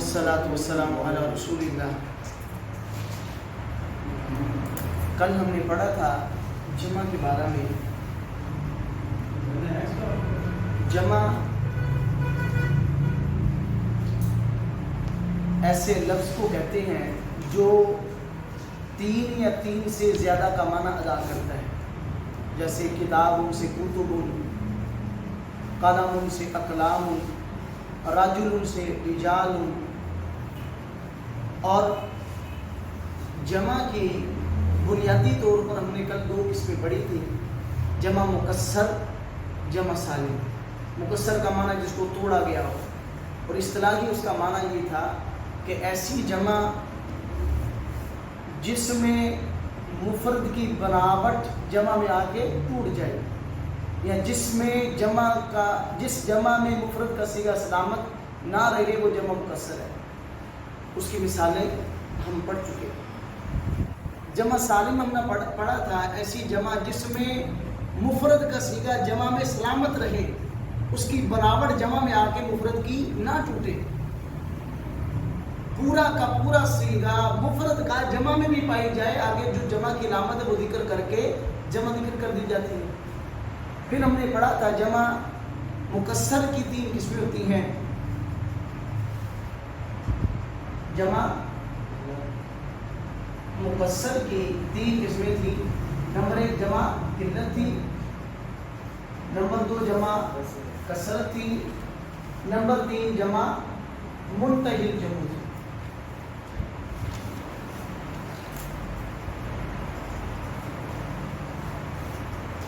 والصلاة والسلام علی رسول اللہ۔ کل ہم نے پڑھا تھا جمع کے بارے میں۔ جمع ایسے لفظ کو کہتے ہیں جو تین یا تین سے زیادہ کا معنی ادا کرتا ہے، جیسے کتاب سے کتب، قلم سے اقلام، رجل سے رجال۔ اور جمع کی بنیادی طور پر ہم نے کل دو قسمیں پڑھی تھی، جمع مکسر، جمع سالم۔ مکسر کا معنی جس کو توڑا گیا ہو، اور اصطلاحی اس کا معنی یہ تھا کہ ایسی جمع جس میں مفرد کی بناوٹ جمع میں آ کے ٹوٹ جائے، یا جس جمع میں مفرد کا صیغہ سلامت نہ رہے، وہ جمع مکسر ہے۔ اس کی مثالیں ہم پڑھ چکے ہیں۔ جمع سالم ہم نے پڑھا تھا ایسی جمع جس میں مفرد کا صیغہ جمع میں سلامت رہے، اس کی بناوٹ جمع میں آ کے مفرد کی نہ ٹوٹے، پورا کا پورا صیغہ مفرد کا جمع میں بھی پائی جائے، آگے جو جمع کی علامت ہے وہ ذکر کر کے جمع ذکر کر دی جاتی ہے۔ پھر ہم نے پڑھا تھا جمع مکسر کی تین قسمیں ہوتی ہیں۔ جمع مکسر کی تین قسمیں تھی۔ نمبر ایک جمع قلت تھی، نمبر دو جمع کثرت تھی، نمبر تین جمع منتہی جمع تھی۔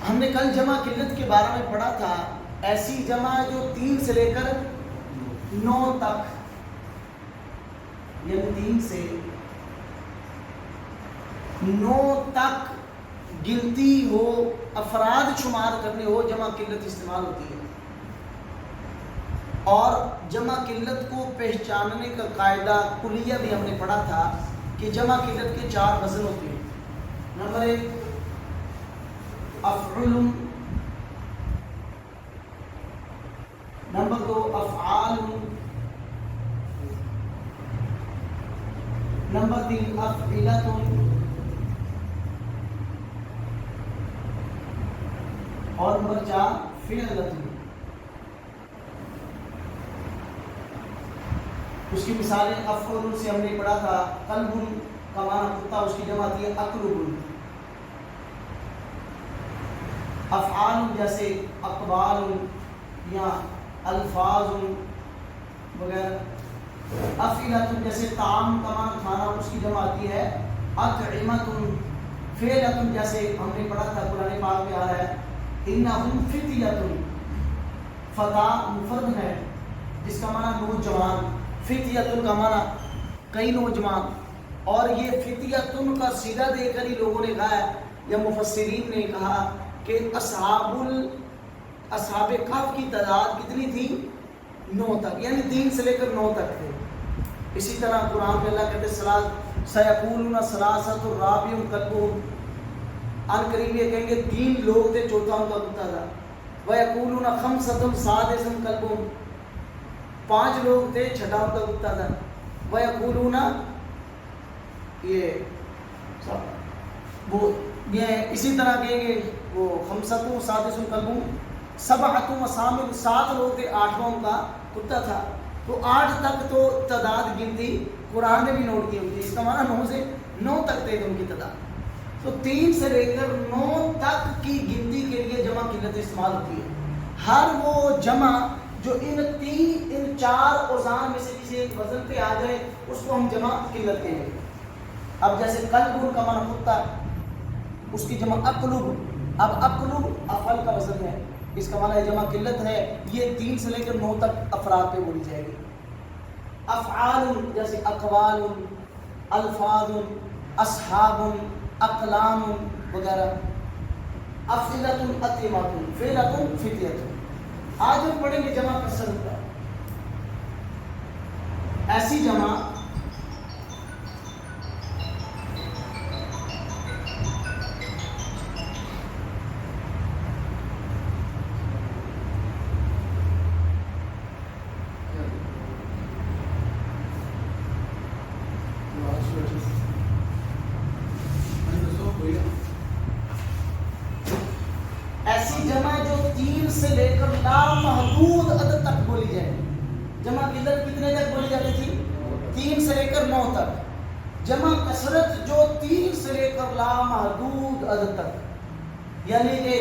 ہم نے کل جمع قلت کے بارے میں پڑھا تھا، ایسی جمع جو 3 سے لے کر 9 تک، یعنی 3 سے 9 تک گنتی ہو، افراد شمار کرنے ہو، جمع قلت استعمال ہوتی ہے۔ اور جمع قلت کو پہچاننے کا قاعدہ کلیہ بھی ہم نے پڑھا تھا کہ جمع قلت کے 4 وزن ہوتے ہیں۔ نمبر 1 افعل، نمبر 2 افعال، نمبر 3 افعلۃ، اور نمبر 4 فعلۃ۔ اس کی مثالیں افعل سے ہم نے پڑھا تھا قلب کا معنی کتا، اس کی جمع آتی ہے اقلب۔ افعال جیسے اقبال یا الفاظ وغیرہ۔ افعلۃ جیسے طعام کا معنی کھانا، اس کی جمع آتی ہے اطعمۃ۔ فعلۃ جیسے ہم نے پڑھا تھا قرآن پاک میں آ رہا ہے انہم فتیۃ، فتیٰ مفرد ہے جس کا معنی نوجوان، فتیۃ کا معنی کئی نوجوان۔ اور یہ فتیۃ کا صیغہ دے کر ہی لوگوں نے کہا ہے یا مفسرین نے کہا کہ اصحاب کہف کی تعداد کتنی تھی؟ 9 تک، یعنی 3 سے لے کر 9 تک تھے۔ اسی طرح قرآن میں اللہ کہتے ہیں سیقولون ثلاثۃ رابعہم کلبہم، ان قریب یہ کہیں گے 3 لوگ تھے، چوتھا ان کا کتا تھا۔ ویقولون خمسۃ سادسہم کلبہم، 5 لوگ تھے، چھٹا ان کا کتا تھا۔ ویقولون یہ اسی طرح کہیں گے وہ خمسۃ سادسہم کلبہم، سبعۃ وثامن، 7 لوگ تھے، 8واں ان کا کتا تھا۔ تو 8 تک تو تعداد گنتی قرآن نے بھی نوٹ کی ہوتی ہے، اس کا معنی 9 سے 9 تک تھے ان کی تعداد۔ تو 3 سے لے کر 9 تک کی گنتی کے لیے جمع قلت استعمال ہوتی ہے۔ ہر وہ جمع جو ان 4 اوزان میں سے کسی ایک وزن پہ آ جائے اس کو ہم جمع قلت کہیں گے۔ اب جیسے قلب کا معنی کتا، اس کی جمع اقلب۔ اب اقلب افعل کا وزن ہے، اس کا معنی جمع قلت ہے، یہ 3 سے لے کر 9 تک افراد پہ بولی جائے گی۔ افعال جیسے اقوال، الفاظ، اصحاب، اقلام وغیرہ۔ افعلۃ اطعمۃ، فعلۃ فتیۃ۔ آج ہم پڑھیں گے جمع کثرت کا۔ ایسی جمع جمع جو 3 سے لے کر لامحدود عدد تک بولی جائے. جمع قلت کتنے تک بولی جاتی تھی؟ 3 سے لے کر 9 تک. جمع کثرت جو 3 سے لے کر لامحدود عدد تک، یعنی کہ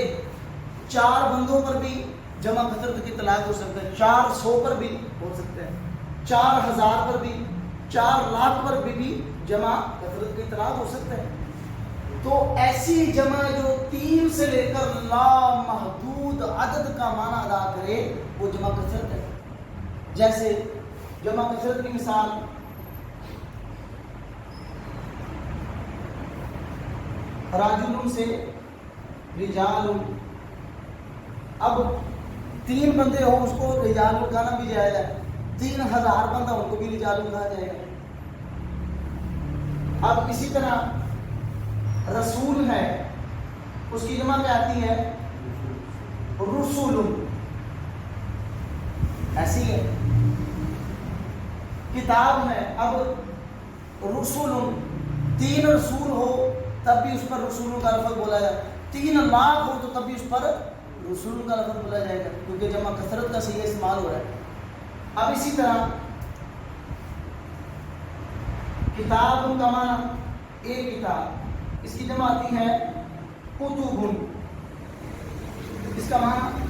4 بندوں پر بھی جمع کثرت کی اطلاق ہو سکتا ہے، 400 پر بھی ہو سکتا ہے، 4000 پر بھی، 4 لاکھ پر بھی جمع کثرت کی اطلاق ہو سکتا ہے. تو ایسی جمع جو 3 سے لے کر لامحدود عدد کا معنی ادا کرے وہ جمع کثرت ہے. جیسے جمع کثرت کی مثال راجل سے رجال. اب 3 بندے ہو اس کو رجال کہنا بھی جائز ہے، 3000 بندہ ان کو بھی رجال کہا جائے گا. اب اسی طرح رسول ہے، اس کی جمع کیا آتی ہے؟ رسول. ایسی ہے. کتاب ہے، اب رسول 3 رسول ہو تب بھی اس پر رسول کا لفظ بولا جائے، 3 لاکھ ہو تو تب بھی اس پر رسول کا لفظ بولا جائے گا، کیونکہ جمع کثرت کا صیغہ استعمال ہو رہا ہے. اب اسی طرح کتاب کا معنی ایک کتاب، اس کی جمع آتی ہے کتب. اس کا معنی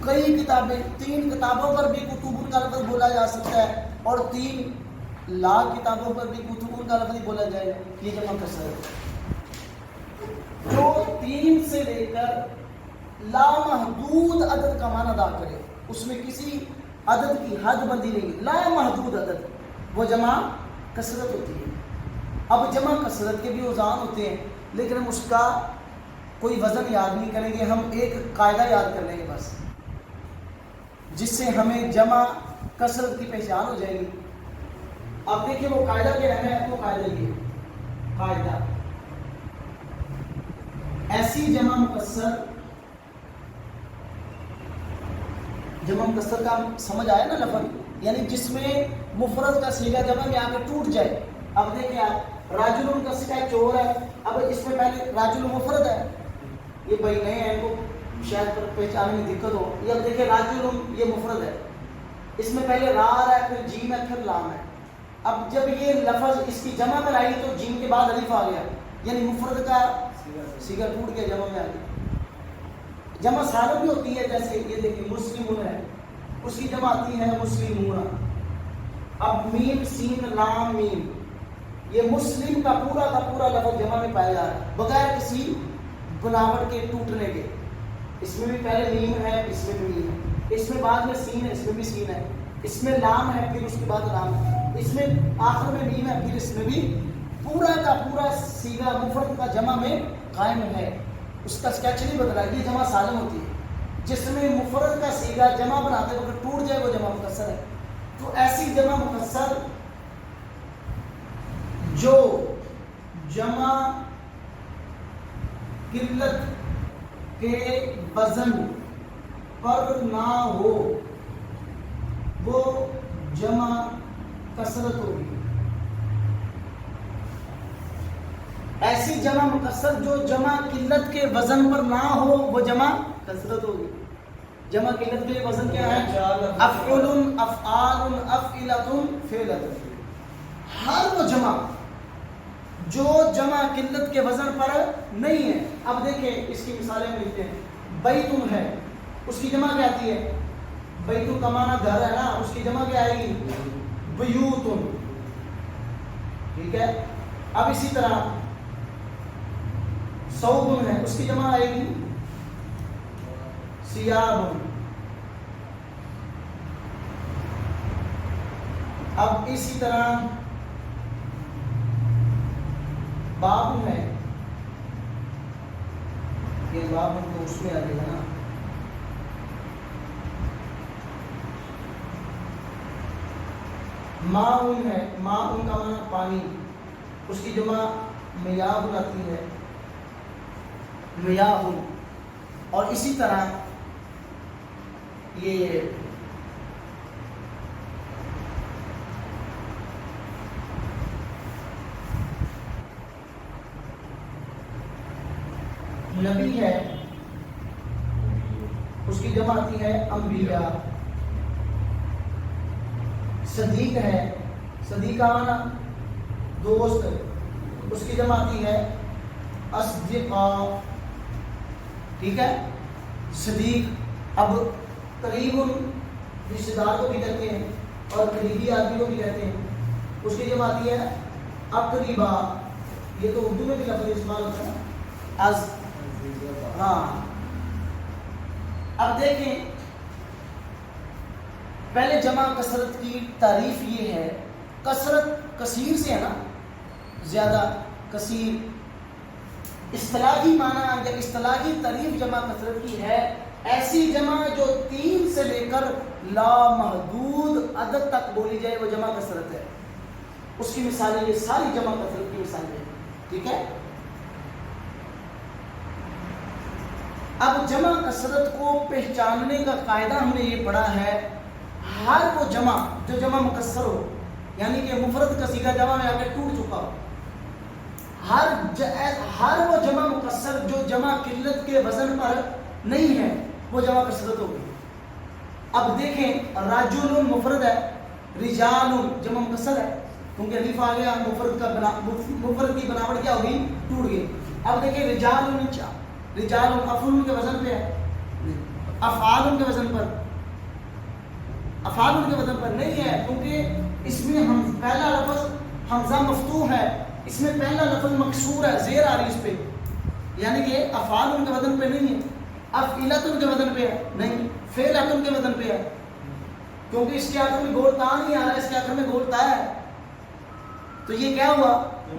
کئی کتابیں، 3 کتابوں پر بھی کتب کا لفظ بولا جا سکتا ہے اور 3 لاکھ کتابوں پر بھی کتب کا لفظ بولا جائے گا. یہ جمع کثرت جو 3 سے لے کر لامحدود عدد کا معنی ادا کرے، اس میں کسی عدد کی حد بندی نہیں، لامحدود عدد، وہ جمع کثرت ہوتی ہے. اب جمع کثرت کے بھی اوزان ہوتے ہیں، لیکن ہم اس کا کوئی وزن یاد نہیں کریں گے، ہم ایک قاعدہ یاد کر لیں گے بس، جس سے ہمیں جمع کثرت کی پہچان ہو جائے گی. اب دیکھیں وہ قاعدہ کیا ہے، وہ قاعدہ یہ قاعدہ ایسی جمع مکسر، جمع مکسر کا سمجھ آیا نا لفظ، یعنی جس میں مفرد کا صیغہ جمع میں آ کے ٹوٹ جائے. اب دیکھیں آپ راجل کا صیغہ چور ہے، اب اس میں پہلے راجل مفرد ہے، یہ بھائی نئے ہیں کو شاید پہچانے میں دقت ہو. یہ اب دیکھیں راجل یہ مفرد ہے، اس میں پہلے را ہے، پھر جیم ہے، پھر لام ہے. اب جب یہ لفظ اس کی جمع میں آئی تو جیم کے بعد الف آ گیا، یعنی مفرد کا صیغہ ٹوٹ کے جمع میں آ گیا. جمع سالم بھی ہوتی ہے، جیسے یہ دیکھیں مسلمون ہے، اس کی جمع آتی ہے مسلمون. اب میم سین لام میم، یہ مسلم کا پورا لفظ جمع میں پایا جا رہا ہے بغیر کسی بناوٹ کے ٹوٹنے کے. اس میں بھی پہلے میم ہے، اس میں بھی میم ہے، اس میں بعد میں سین ہے، اس میں بھی سین ہے، اس میں لام ہے، پھر اس کے بعد لام ہے، اس میں آخر میں میم ہے، پھر اس میں بھی پورا کا پورا صیغہ مفرد کا جمع میں قائم ہے. اس کا اسکیچ نہیں بدلا. یہ جمع سالم ہوتی ہے، جس میں مفرد کا صیغہ جمع بناتے وقت ٹوٹ جائے وہ جمع مکسر ہے. تو ایسی جمع مکسر جو جمع قلت کے وزن پر نہ ہو وہ جمع کثرت ہوگی. ایسی جمع مکسر جو جمع قلت کے وزن پر نہ ہو وہ جمع کثرت ہوگی. جمع قلت کے وزن کیا ہے؟ افعل، افعال، افعلۃ، فعلۃ. ہر وہ جمع جو جمع قلت کے وزن پر نہیں ہے. اب دیکھیں اس کی مثالیں ملتے ہیں. بیتن ہے، اس کی جمع کیا آتی ہے؟ بیتن کا معنی گھر ہے نا، اس کی جمع کیا آئے گی؟ بیوتن. ٹھیک ہے. اب اسی طرح ثوب ہے، اس کی جمع آئے گی ثیاب. اب اسی طرح باب ہے، یہ باب تو اس میں آ جائے گا نا. ماؤن ہے، ماؤن کا معنی پانی، اس کی جمع میاہ آتی ہے، میاہ. اور اسی طرح یہ نبی ہے، اس کی جمع آتی ہے انبیاء. صدیق ہے، صدیق کا معنی دوست، اس کی جمع آتی ہے اصدقاء. ٹھیک ہے، صدیق. اب قریب رشتے دار کو بھی کہتے ہیں اور قریبی آدمی کو بھی کہتے ہیں، اس کی جمع آتی ہے اقربا. یہ تو اردو میں بھی لفظ استعمال ہوتا ہے از. ہاں اب دیکھیں، پہلے جمع کثرت کی تعریف یہ ہے، کثرت کثیر سے ہے نا، زیادہ کثیر. اصطلاحی معنی یا اصطلاحی تعریف جمع کثرت کی ہے ایسی جمع جو 3 سے لے کر لامحدود عدد تک بولی جائے، وہ جمع کثرت ہے. اس کی مثالیں یہ ساری جمع کثرت کی مثالیں ہیں. ٹھیک ہے، اب جمع کثرت کو پہچاننے کا قاعدہ ہم نے یہ پڑھا ہے، ہر وہ جمع جو جمع مکسر ہو، یعنی کہ مفرد کا صیغہ جمع میں آ کے ٹوٹ چکا ہو، ہر وہ جمع مکسر جو جمع قلت کے وزن پر نہیں ہے، وہ جمع کثرت ہوگی. اب دیکھیں، رجل مفرد ہے، رجال جمع مکسر ہے، کیونکہ الف آ گیا، مفرد کی بناوٹ کیا ہوگی؟ ٹوٹ گئی. اب دیکھیں رجال رجال افعال کے وزن پہ ہے، افعال کے وزن پر، افعال کے وزن پر نہیں ہے، کیونکہ اس میں پہلا لفظ حمزہ مفتوح ہے، اس میں پہلا لفظ مکسور ہے، زیر آ رہی اس پہ، یعنی کہ افعال کے وزن پہ نہیں ہے. افعلۃ کے وزن پہ ہے نہیں، فعلۃ کے وزن پہ ہے، کیونکہ اس کے آخر میں گول تا نہیں آ رہا ہے، اس کے آخر میں گول تا ہے. تو یہ کیا ہوا؟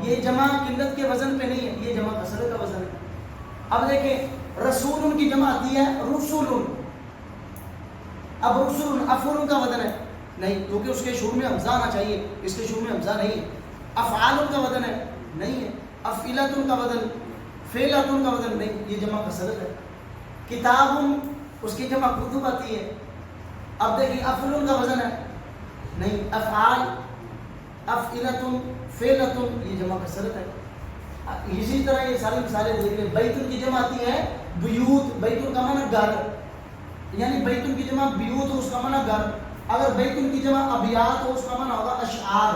یہ جمع قلت کے وزن پہ نہیں ہے، یہ جمع کثرت کا وزن ہے. اب دیکھیں، رسول کی جمع آتی ہے رسول. اب رسول افعال کا وزن ہے نہیں، کیونکہ اس کے شروع میں حمزہ آنا چاہیے، اس کے شروع میں حمزہ نہیں ہے. افعال کا وزن ہے نہیں ہے، افعلۃ کا وزن، فعلۃ کا وزن نہیں، یہ جمع کثرت ہے. کتاب اس کی جمع کتب آتی ہے. اب دیکھیں، افعال کا وزن ہے نہیں، افعال، افعلۃ، فعلۃ، یہ جمع کثرت ہے. اسی طرح یہ ساری مثالیں دیکھ لیں. بیت کی جمع آتی ہے بیوت، بیت کا معنی گھر، یعنی بیت کی جمع بیوت ہو، اس کا معنی گھر. اگر بیت کی جمع ابیات ہو، اس کا معنی ہوگا اشعار.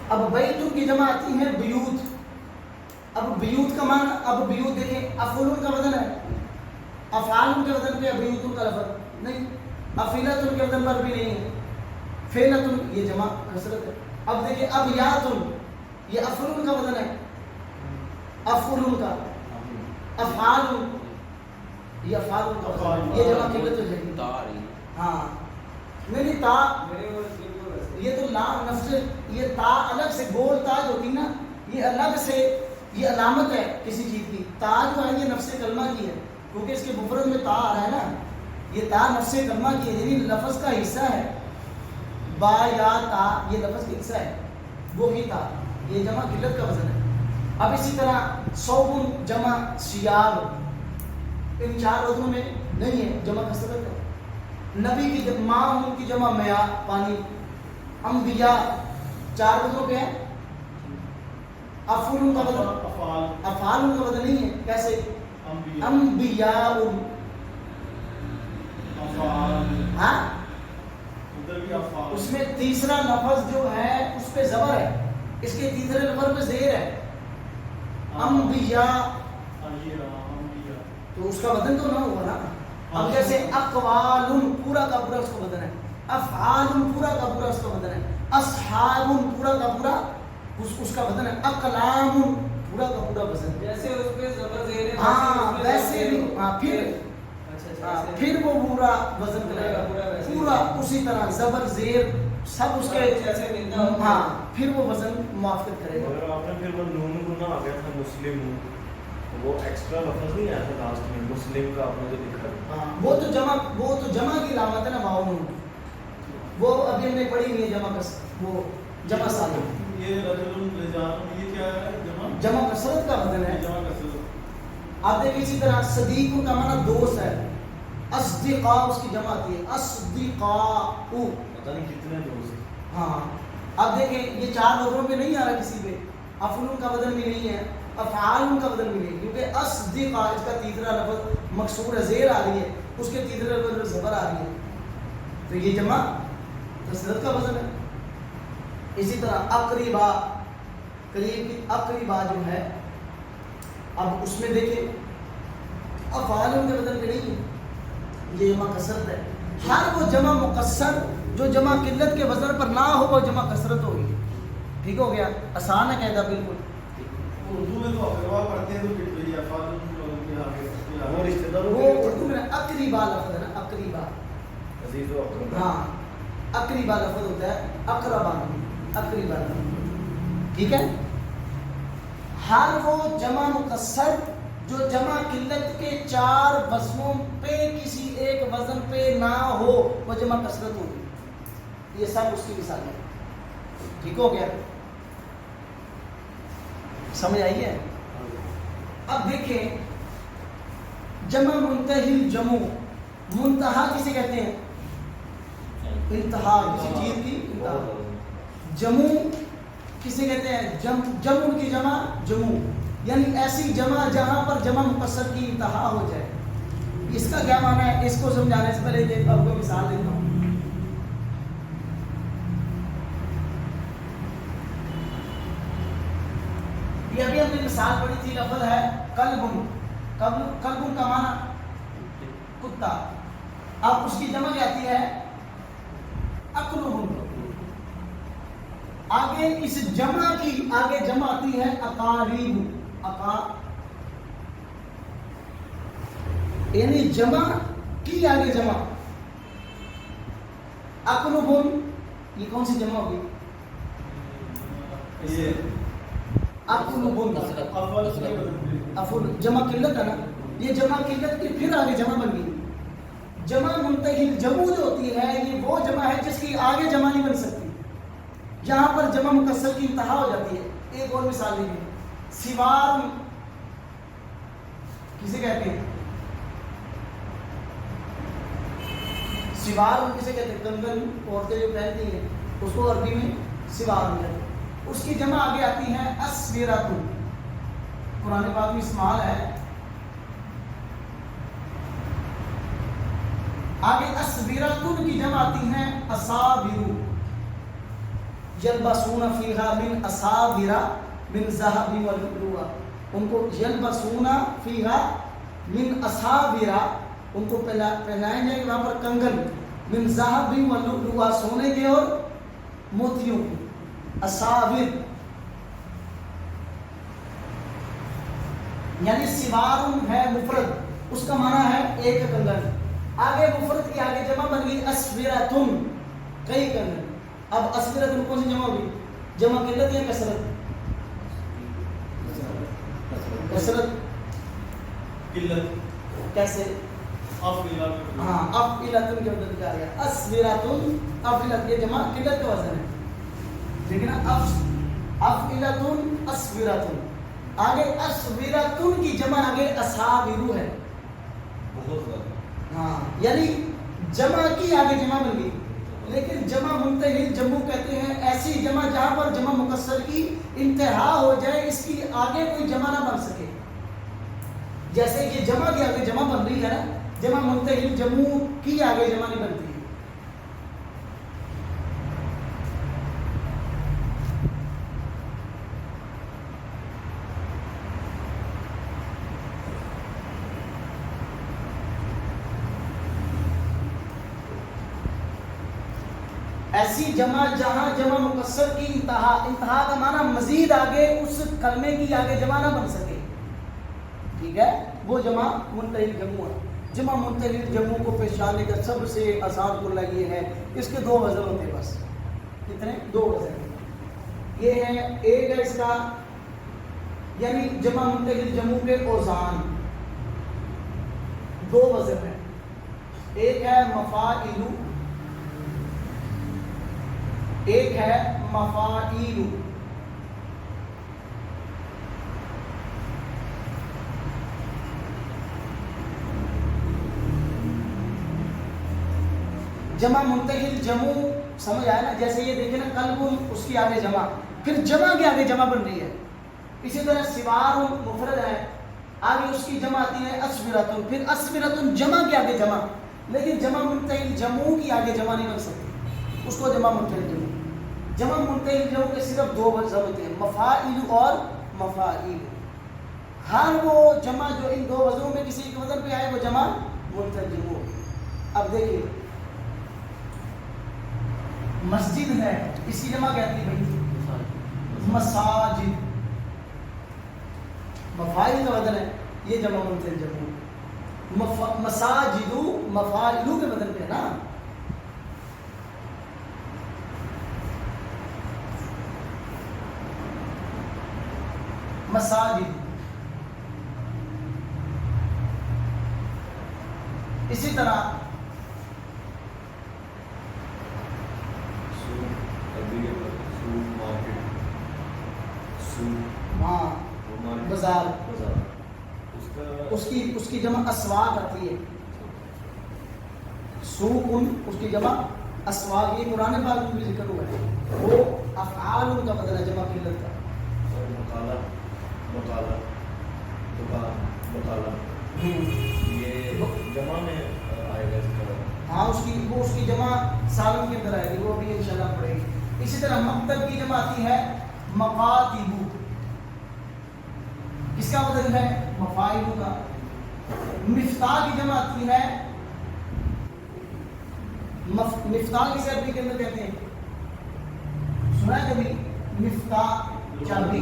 اب بیت کی جمع آتی ہے بیوت. اب بیوت کا معنی، اب بیوت دیکھیں، افعال کا وزن ہے، افعال کے وزن پہ بیوت کا لفظ نہیں، افعلۃ کے وزن پر بھی نہیں ہے، فعلۃ یہ جمع کثرت ہے. اب دیکھیں، ابیات یہ افعال کا وزن ہے، افعال کا، افعال یہ افعال کا، یہ جمع قلت ہو جائے گی. ہاں نہیں، تا یہ تو لام نفس، یہ تا الگ سے گول تا جو ہوتی نا، یہ الگ سے، یہ علامت ہے کسی چیز کی. تا جو ہے یہ نفس کلمہ کی ہے، کیونکہ اس کے مفرد میں تا آ رہا ہے نا، یہ تا نفس کلمہ کی ہے، یعنی لفظ کا حصہ ہے. با یا تا یہ لفظ کا حصہ ہے، وہ بھی تا، یہ جمع قلت کا وزن ہے. اب اسی طرح صوب جمع سیاب، ان 4 وزنوں میں نہیں ہے، جمع کثرت ہے. نبی کی جب ماں ان کی جمع میاں پانی. انبیاء 4 وزنوں پہ ہے، افعال کا وزن، افعال کا وزن نہیں ہے. کیسے؟ انبیاء، ہاں اس میں تیسرا لفظ جو ہے اس پہ زبر ہے، اس کے تیسرے لفظ پہ زیر ہے. انبیاء تو اس کا وزن تو نہ ہوگا نا. اب جیسے اقوال پورا کا پورا اس کا وزن ہے، افعال پورا کا پورا اس کا وزن ہے، اصحاب پورا کا پورا اس کا وزن ہے، اقلام پورا کا پورا وزن. جیسے اس پہ زبر زیر ہے، ہاں ویسے بھی، ہاں پھر وہ پورا وزن کرے گا، پورا اسی طرح زبر زیر سب اس کے، ہاں پھر وہ وزن موافقت کرے گا. اگر آپ نے پھر وہ نون گنا آ گیا تھا مسلم، وہ ایکسٹرا لفظ نہیں آیا تھا لاسٹ میں مسلم کا، آپ نے جو لکھا ہے، ہاں وہ تو جمع کی علامت ہے نا، واو نون، وہ ابھی ہم نے پڑھی نہیں ہے جمع کا، وہ جمع سالم. یہ رجل رجال یہ کیا ہے؟ جمع کثرت کا وزن ہے. جمع کثرت. آپ دیکھیں اسی طرح صدیق کا معنی دوست ہے، اصدقاء اس کی جمع آتی ہے اصدقاء، پتہ نہیں کتنے دوست. ہاں اب دیکھیں یہ 4 وزنوں پہ نہیں آ رہا کسی پہ، افعل کا وزن بھی نہیں ہے، افعال کا وزن بھی نہیں، کیونکہ اصدقاء اس کا تیسرا لفظ مکسور زیر آ رہی ہے، اس کے تیسرے لفظ میں زبر آ رہی ہے، تو یہ جمع کثرت کا وزن ہے۔ اسی طرح اقربا، قریب کی اقربا جو ہے، اب اس میں دیکھیں افعال کے وزن پہ نہیں ہے، یہ جمع کثرت ہے۔ ہر وہ جمع مکسر جو جمع قلت کے وزن پر نہ ہو وہ جمع کثرت ہوگی۔ ٹھیک ہو گیا، آسان ہے قاعدہ بالکل۔ اردو میں تو اقربا پڑھتے ہیں تو پھر یہ افعال کے آگے وہ رشتہ داروں وہ اردو میں اقربا لفظ ہے نا، اقربا، عزیز و اقربا، ہاں اقربا لفظ ہوتا ہے، اقربا نہیں، اقربا لفظ، ٹھیک ہے۔ ہر وہ جمع مکسر جو جمع قلت کے 4 وزنوں پہ کسی ایک وزن پہ نہ ہو وہ جمع کثرت ہوگی۔ یہ سب اس کی مثال ہے۔ ٹھیک ہو گیا، سمجھ آئی ہے؟ اب دیکھیں جمع منتہی جمع، منتہا کسے کہتے ہیں؟ انتہا، کسی چیز کی انتہا۔ جمع کسے کہتے ہیں؟ جمع کی جمع جمع، یعنی ایسی جمع جہاں پر جمع مکسر کی انتہا ہو جائے۔ اس کا کیا معنی ہے؟ اس کو سمجھانے سے پہلے ایک آپ کو مثال دیتا ہوں۔ یہ ابھی ہم نے مثال پڑھی تھی، لفظ ہے کلب، کلب کا معنی کتا، اب اس کی جمع آتی ہے اقلب، آگے اس جمع کی آگے جمع آتی ہے اقاریب، یعنی جمع کی آگے جمع، اقلب، یہ کون سی جمع ہوگی؟ یہ اقلب، افعل جمع قلت ہے نا، یہ جمع قلت کی پھر آگے جمع بن گئی۔ جمع منتہی جمع جو ہوتی ہے یہ وہ جمع ہے جس کی آگے جمع نہیں بن سکتی، جہاں پر جمع مکسر کی انتہا ہو جاتی ہے۔ ایک اور مثال دیکھیں، سوار کسے کہتے ہیں؟ سوار کسے کہتے ہیں؟ کنگن عورتیں جو پہنتی ہیں اس کو عربی میں سوار کہتے ہیں۔ اس کی جمع آگے آتی ہے اسویرۃ، قرآن پاک میں استعمال ہے۔ آگے اسویرۃ کی جمع آتی ہے اصابر، یلبسون فیہا من اصابر من ذہب ولؤلؤ، ان کو یلبسون فیہا من اصابر، ان کو پہنائے جائیں وہاں پر کنگن، من ذہب ولؤلؤ، سونے کے اور موتیوں کے، اصابر یعنی سوار ہے مفرد، اس کا معنی ہے ایک کنگن، آگے مفرد کی آگے جمع بن گئی اسویرۃ، کئی کنگن۔ اب اسویرۃ کون سی جمع ہوگی؟ جمع قلت یا کثرت؟ کثرت، قلت کیسے؟ افعال، ہاں افعلۃ کے بدل کیا گیا، اسویرۃ، افعلۃ یہ جمع قلت کا وزن ہے، ٹھیک ہے نا؟ افعلۃ اسویرۃ، آگے اسویرۃ کی جمع آگے اصابر ہے، بہت زیادہ، ہاں یعنی جمع کی آگے جمع بن گئی۔ لیکن جمع منتہی جمع کہتے ہیں ایسی جمع جہاں پر جمع مکسر کی انتہا ہو جائے، اس کی آگے کوئی جمع نہ بن سکے، جیسے یہ جمع کی آگے جمع بن رہی ہے نا، جمع منتہی جمع کی آگے جمع نہیں بنتی ہے۔ ایسی جمع جہاں جمع مکسر کی انتہا، انتہا کا معنی مزید آگے اس کلمے کی آگے جمع نہ بن سکے، ٹھیک ہے، وہ جمع منتہی جمع ہے۔ جمع منتہی جمع کو پہچاننے کا سب سے آسان قلعہ یہ ہے، اس کے 2 وزن ہوتے ہیں بس، کتنے؟ 2 وزن، یہ ہے ایک ہے اس کا یعنی جمع منتہی جمع کے اوزان 2 وزن ہے، ایک ہے مفاعل، ایک ہے مفاعیل۔ جمع منتہی جمع سمجھ آیا نا؟ جیسے یہ دیکھیں نا قلب اس کی آگے جمع، پھر جمع کے آگے جمع بن رہی ہے. اسی طرح سوار مفرد ہے، آگے اس کی جمع آتی ہے اسفرتن، پھر اسفرتن جمع کے آگے جمع، لیکن جمع منتہی جمع کی آگے جمع نہیں بن سکتی، اس کو جمع منتہی جمع. جمع منتہی جمع کے صرف دو وزن ہوتے ہیں، مفاعل اور مفاعیل. ہر وہ جمع جو ان دو وزنوں میں کسی کے وزن پہ آئے وہ جمع منتہی جمع. اب دیکھیے مسجد ہے، اس کی جمع کہتی ہے بھائی مساجد، مفاعل کا وزن ہے، یہ جمع منتہی جمع. مساجدو مفاعلو کے وزن پہ ہے نا. مساجد. اسی طرح ہاں بازار، اس کی جمع اسواق آتی ہے. سوق اس کی جمع اسواق، یہ قرآن پاک میں بھی ذکر ہوا ہے. وہ افعال کا بدل ہے جمع قلت کا. یہ جمع میں آئے گا اس طرح. ہاں اس کی جمع سالوں کے اندر آئے گی، وہ بھی انشاءاللہ پڑھے گی. اسی طرح مکتب کی جمع آتی ہے مقاتب، کس کا بدل ہے مفاعل کا. مفتاح کی جمع آتی ہے مفتاح کسے عربی کے اندر کہتے ہیں؟ سنا ہے کبھی؟ مفتاح چابی،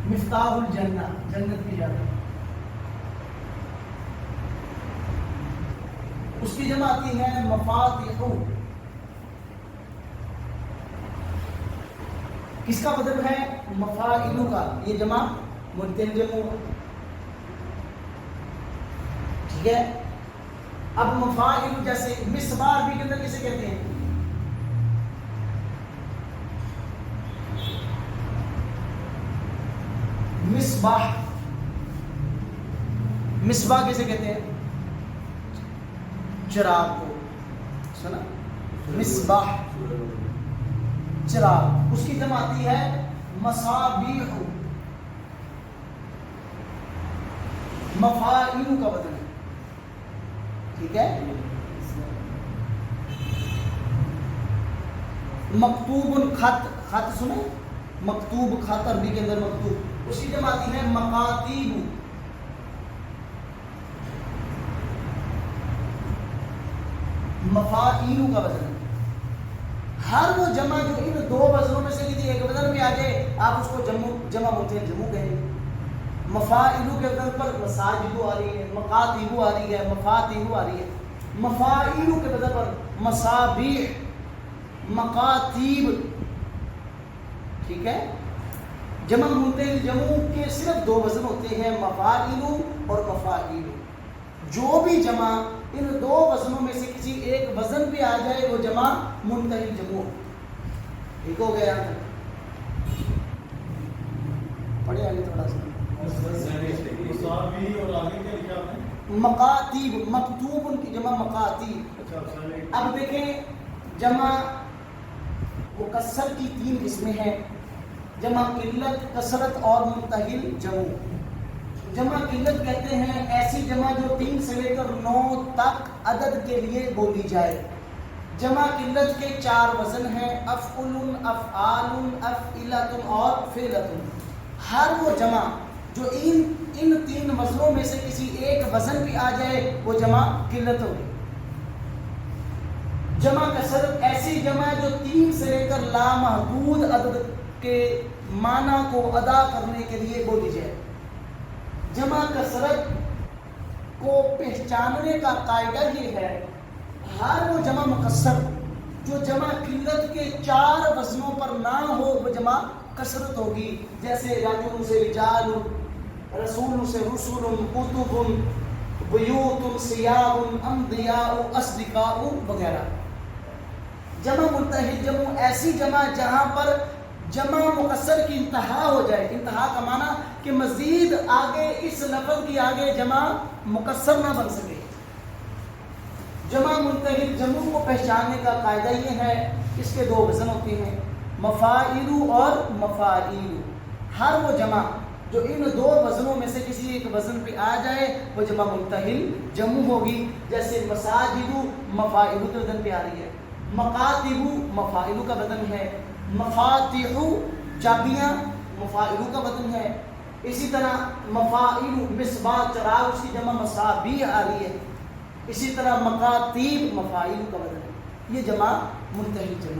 مفتاح الجنہ جنت کی چابی. اس کی جمع آتی ہے مفاتیح، کس کا بدل ہے مفاعل کا، یہ جمع منتہی جمع. ٹھیک ہے. اب مفاعل جیسے مصباح عربی کے اندر کسے کہتے ہیں؟ مصباح، مصباح کسے کہتے ہیں؟ چراغ کو. سنا مصباح چراغ. اس کی جمع آتی ہے مصابیح، مفاعل کا بدل ہے. ٹھیک ہے. مکتوب خط، خط سنیں مکتوب، خط عربی کے اندر مکتوب. اس کی جمع آتی ہے مکاتیب. مفاعیل کا وزن ہے. ہر وہ جمع جو ان دو وزنوں میں سے کسی ایک وزن میں آ جائے آپ اس کو جمع منتہی جمع کہیں گے. مفاعل کے وزن پر مساجد آ رہی ہے، مقاتیب آ رہی ہے، مفاتیح آ رہی ہے. مفاعل کے وزن پر مصابیح، مقاتیب. ٹھیک ہے. جمع منتہی جمع کے صرف دو وزن ہوتے ہیں، مفاعل اور مفاعیل. جو بھی جمع ان دو وزنوں میں سے کسی ایک وزن پہ آ جائے وہ جمع منتہی جمع. ٹھیک ہو گیا؟ پڑھے آگے تھوڑا سا. اور آگے کیا لکھا آپ نے؟ مقاتیب، مکتوب ان کی جمع مقاتیب. اب دیکھیں جمع مکسر کی تین قسمیں ہیں، جمع قلت، کثرت اور منتہی جمع. جمع قلت کہتے ہیں ایسی جمع جو 3 سے لے کر 9 تک عدد کے لیے بولی جائے. جمع قلت کے 4 وزن ہیں، افعل، افعال، افعلۃ اور فعلۃ. ہر وہ جمع جو ان 3 وزنوں میں سے کسی ایک وزن پہ آ جائے وہ جمع قلت ہوگی. جمع کثرت ایسی جمع جو 3 سے لے کر لامحدود عدد کے معنی کو ادا کرنے کے لیے بولی جائے. جمع کثرت کو پہچاننے کا قاعدہ یہ ہے، ہر وہ جمع مکسر جو جمع قلت کے 4 وزنوں پر نہ ہو وہ جمع کثرت ہوگی. جیسے رجل سے رجال، رسول سے رسول، کتب، بیوت، ثیاب، انبیاء، اصدقاء وغیرہ. جمع منتہی جمع ایسی جمع جہاں پر جمع مکسر کی انتہا ہو جائے. انتہا کا معنی کہ مزید آگے اس لفظ کی آگے جمع مکسر نہ بن سکے. جمع منتہل جمع کو پہچاننے کا قاعدہ یہ ہے، اس کے دو وزن ہوتے ہیں، مفاعل اور مفاعیل۔ ہر وہ جمع جو ان دو وزنوں میں سے کسی ایک وزن پہ آ جائے وہ جمع منتہل جمع ہوگی۔ جیسے مساجد مفاعل کے وزن پہ آ رہی ہے، مکاتب مفاعل کا وزن ہے، مفاتیح چابیاں مفاعل کا وزن ہے۔ اسی طرح مفاعل مصباح چراغ اس کی جمع مصابیح آ رہی ہے۔ اسی طرح مکاتیب مفاعل کا وزن ہے۔ یہ جمع منتہل جمع